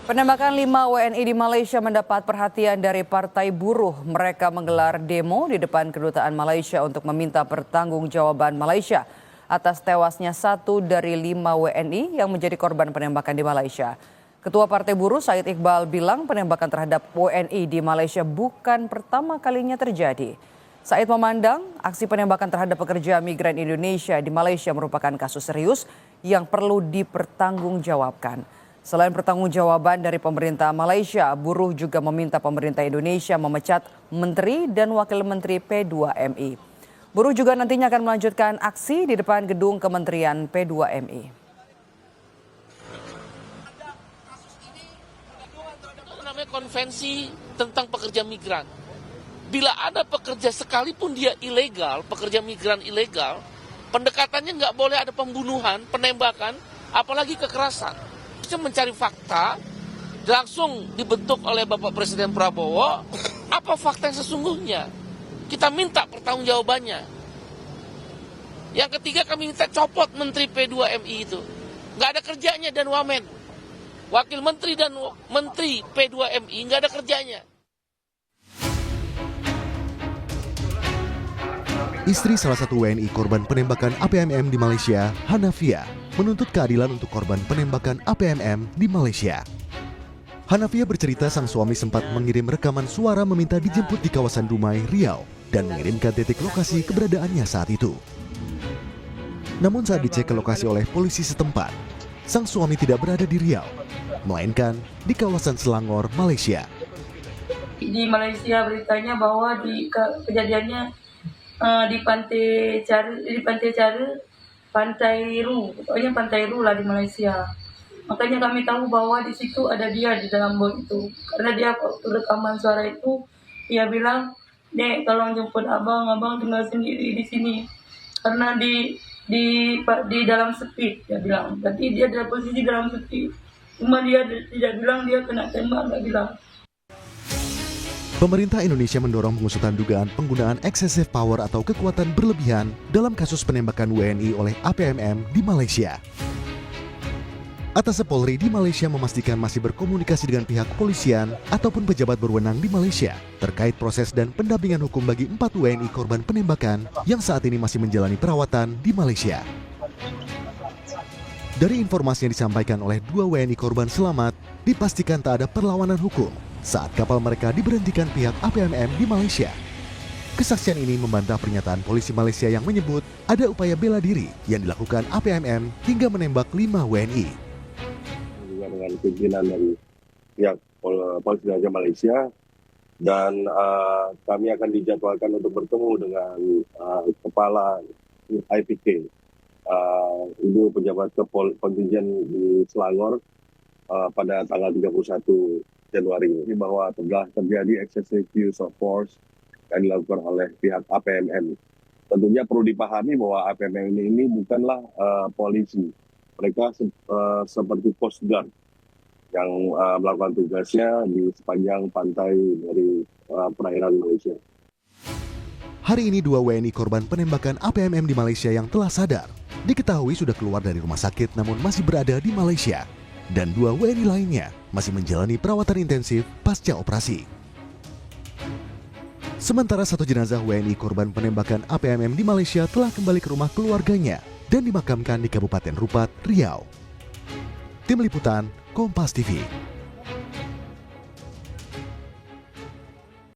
Penembakan 5 WNI di Malaysia mendapat perhatian dari Partai Buruh. Mereka menggelar demo di depan kedutaan Malaysia untuk meminta pertanggungjawaban Malaysia atas tewasnya 1 dari 5 WNI yang menjadi korban penembakan di Malaysia. Ketua Partai Buruh Said Iqbal bilang penembakan terhadap WNI di Malaysia bukan pertama kalinya terjadi. Said memandang aksi penembakan terhadap pekerja migran Indonesia di Malaysia merupakan kasus serius yang perlu dipertanggungjawabkan. Selain pertanggungjawaban dari pemerintah Malaysia, buruh juga meminta pemerintah Indonesia memecat Menteri dan Wakil Menteri P2MI. Buruh juga nantinya akan melanjutkan aksi di depan gedung Kementerian P2MI. Namanya konvensi tentang pekerja migran. Bila ada pekerja sekalipun dia ilegal, pekerja migran ilegal, pendekatannya nggak boleh ada pembunuhan, penembakan, apalagi kekerasan. Kita mencari fakta, langsung dibentuk oleh Bapak Presiden Prabowo, apa fakta yang sesungguhnya. Kita minta pertanggungjawabannya. Yang ketiga kami minta copot Menteri P2MI itu. Nggak ada kerjanya dan wamen. Wakil Menteri dan Menteri P2MI nggak ada kerjanya. Istri salah satu WNI korban penembakan APMM di Malaysia, Hanafia, menuntut keadilan untuk korban penembakan APMM di Malaysia. Hanafia bercerita sang suami sempat mengirim rekaman suara meminta dijemput di kawasan Dumai, Riau, dan mengirimkan titik lokasi keberadaannya saat itu. Namun saat dicek ke lokasi oleh polisi setempat, sang suami tidak berada di Riau, melainkan di kawasan Selangor, Malaysia. Di Malaysia beritanya bahwa kejadiannya di Pantai Cara, Pantai Ru, pokoknya Pantai Ru lah di Malaysia. Makanya kami tahu bahwa di situ ada dia di dalam bot itu. Karena dia waktu rekaman suara itu, dia bilang, "Dek, tolong jemput abang tinggal sendiri di sini." Karena di dalam sepi, dia bilang. Berarti dia dalam posisi dalam sepi. Cuma dia tidak bilang dia kena tembak, nggak bilang. Pemerintah Indonesia mendorong pengusutan dugaan penggunaan excessive power atau kekuatan berlebihan dalam kasus penembakan WNI oleh APMM di Malaysia. Atas Polri di Malaysia memastikan masih berkomunikasi dengan pihak kepolisian ataupun pejabat berwenang di Malaysia terkait proses dan pendampingan hukum bagi 4 WNI korban penembakan yang saat ini masih menjalani perawatan di Malaysia. Dari informasi yang disampaikan oleh 2 WNI korban selamat, dipastikan tak ada perlawanan hukum saat kapal mereka diberhentikan pihak APMM di Malaysia. Kesaksian ini membantah pernyataan polisi Malaysia yang menyebut ada upaya bela diri yang dilakukan APMM hingga menembak 5 WNI. Dengan pimpinan dari pihak Polisi Raja Malaysia dan kami akan dijadwalkan untuk bertemu dengan kepala IPK, Ibu pejabat kontinjen di Selangor pada tanggal 31 Januari ini, bahwa telah terjadi excessive use of force yang dilakukan oleh pihak APMM. Tentunya perlu dipahami bahwa APMM ini bukanlah polisi. Mereka seperti Coast Guard yang melakukan tugasnya di sepanjang pantai dari perairan Malaysia. Hari ini 2 WNI korban penembakan APMM di Malaysia yang telah sadar diketahui sudah keluar dari rumah sakit namun masih berada di Malaysia. Dan 2 WNI lainnya masih menjalani perawatan intensif pasca operasi. Sementara 1 jenazah WNI korban penembakan APMM di Malaysia telah kembali ke rumah keluarganya dan dimakamkan di Kabupaten Rupat, Riau. Tim Liputan, Kompas TV.